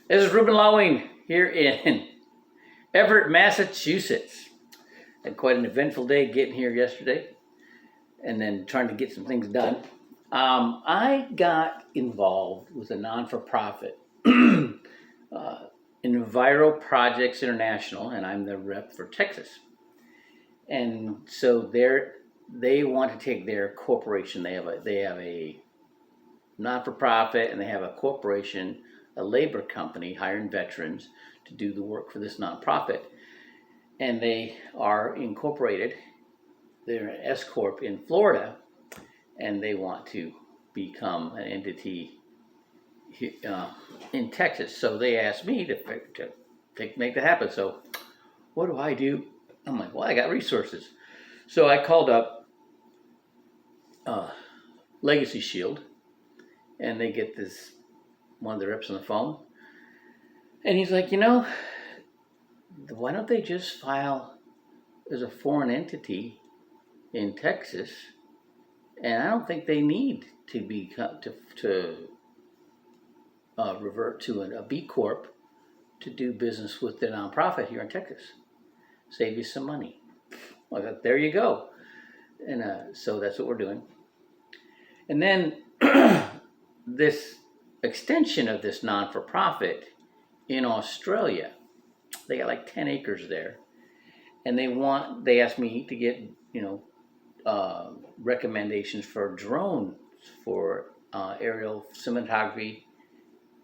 This is Ruben Lawing here in Everett, Massachusetts. Had quite an eventful day getting here yesterday and then trying to get some things done. I got involved with a non-for-profit, Enviro Projects International, and I'm the rep for Texas. And so they want to take their corporation. They have a not-for-profit and they have a corporation, a labor company hiring veterans to do the work for this nonprofit. And they are incorporated. They're an S corp in Florida, and they want to become an entity in Texas. So they asked me to make that happen. So what do I do? I'm like, well, I got resources. So I called up Legacy Shield, and they get one of the reps on the phone, and he's like, why don't they just file as a foreign entity in Texas? And I don't think they need to revert to a B Corp to do business with their nonprofit here in Texas. Save you some money. Well, there you go. And so that's what we're doing. And then this extension of this non-for-profit in Australia, they got like 10 acres there, and they asked me to get recommendations for drones for aerial cinematography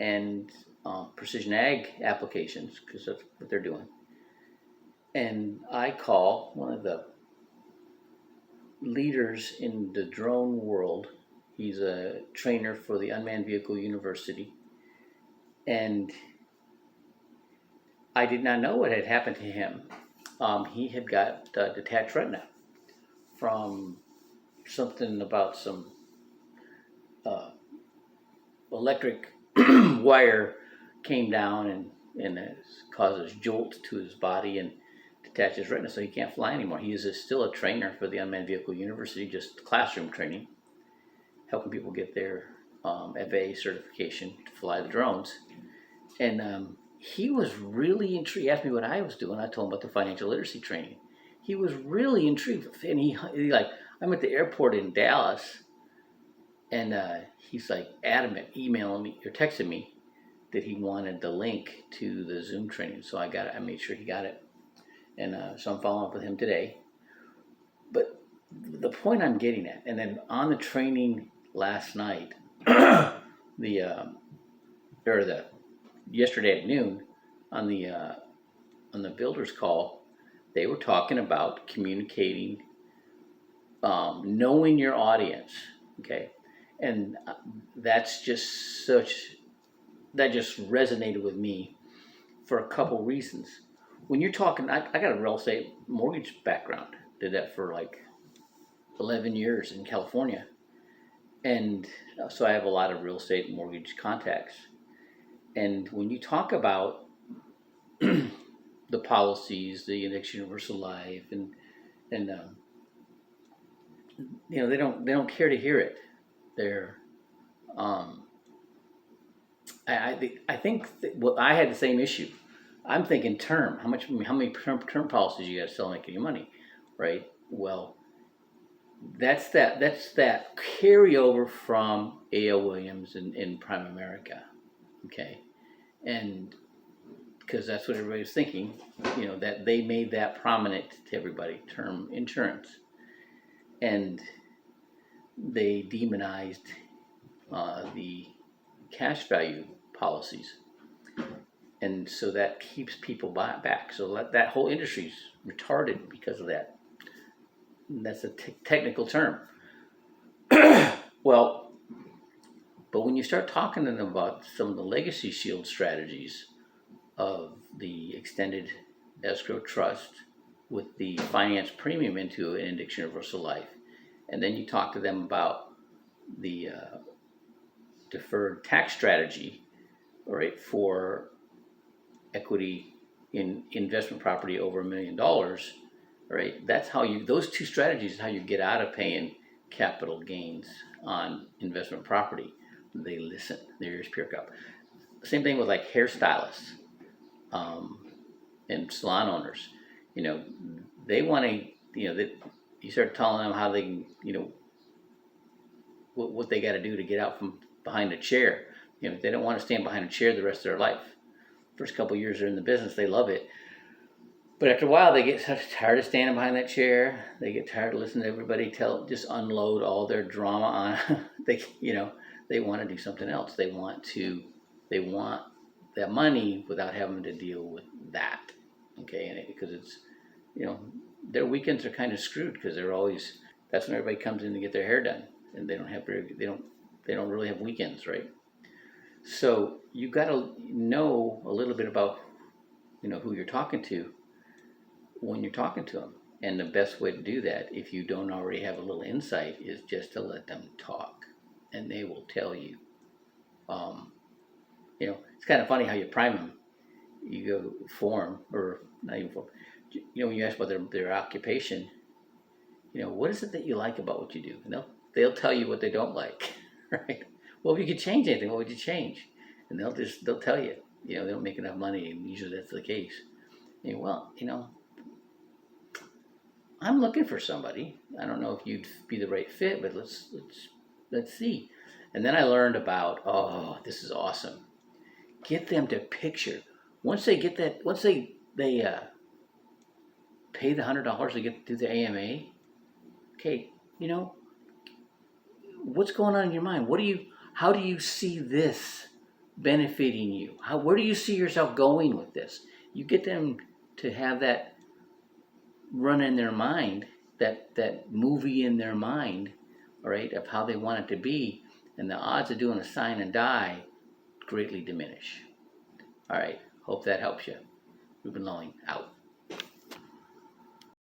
and precision ag applications, because that's what they're doing. And I call one of the leaders in the drone world. He's a trainer for the Unmanned Vehicle University, and I did not know what had happened to him. He had got detached retina from something about some electric wire came down and it causes jolt to his body and detached his retina, so he can't fly anymore. He is still a trainer for the Unmanned Vehicle University, just classroom training, helping people get their FAA certification to fly the drones. And he was really intrigued. He asked me what I was doing. I told him about the financial literacy training. He was really intrigued, and he like, I'm at the airport in Dallas, and he's like adamant, emailing me or texting me that he wanted the link to the Zoom training. So I got it. I made sure he got it, and so I'm following up with him today. But the point I'm getting at, and then on the training last night, yesterday at noon, on the builders call, they were talking about communicating, knowing your audience, okay, and that just resonated with me for a couple reasons. When you're talking, I got a real estate mortgage background, did that for like 11 years in California, and so I have a lot of real estate mortgage contacts. And when you talk about the policies, the Index Universal Life, and they don't care to hear it. They're I think I had the same issue. I'm thinking term. How many term policies you got to sell making your money, right? Well, that's that carryover from A.L. Williams in Prime America, okay, and because that's what everybody's thinking, that they made that prominent to everybody, term insurance, and they demonized the cash value policies, and so that keeps people back. So that whole industry's retarded because of that. That's a technical term. Well, but when you start talking to them about some of the legacy shield strategies of the extended escrow trust with the finance premium into an Index Universal Life, and then you talk to them about the deferred tax strategy, right, for equity in investment property over $1 million, right? That's how those two strategies is how you get out of paying capital gains on investment property. They listen, their ears perk up. Same thing with like hairstylists, and salon owners. You know, they want to, that you start telling them how they can, what they got to do to get out from behind a chair. They don't want to stand behind a chair the rest of their life. First couple of years they're in the business, they love it. But after a while, they get tired of standing behind that chair. They get tired of listening to everybody just unload all their drama on. They want to do something else. They want that money without having to deal with that. Okay, and because it's, you know, their weekends are kind of screwed because that's when everybody comes in to get their hair done, and they don't really have weekends, right? So you got to know a little bit about, who you're talking to when you're talking to them. And the best way to do that, if you don't already have a little insight, is just to let them talk, and they will tell you. Um, it's kind of funny how you prime them. You go form, or not even form. When you ask about their occupation, what is it that you like about what you do? And they'll tell you what they don't like, right? Well, if you could change anything, what would you change? And they'll tell you. They don't make enough money, and usually that's the case. And, well, I'm looking for somebody. I don't know if you'd be the right fit, but let's see. And then I learned about, oh, this is awesome. Get them to picture. Once they get that, once they pay the $100 to get to the AMA. Okay, what's going on in your mind? How do you see this benefiting you? Where do you see yourself going with this? You get them to have that run in their mind, that movie in their mind, all right, of how they want it to be, and the odds of doing a sign and die greatly diminish. All right, hope that helps you. Ruben Lowing, out.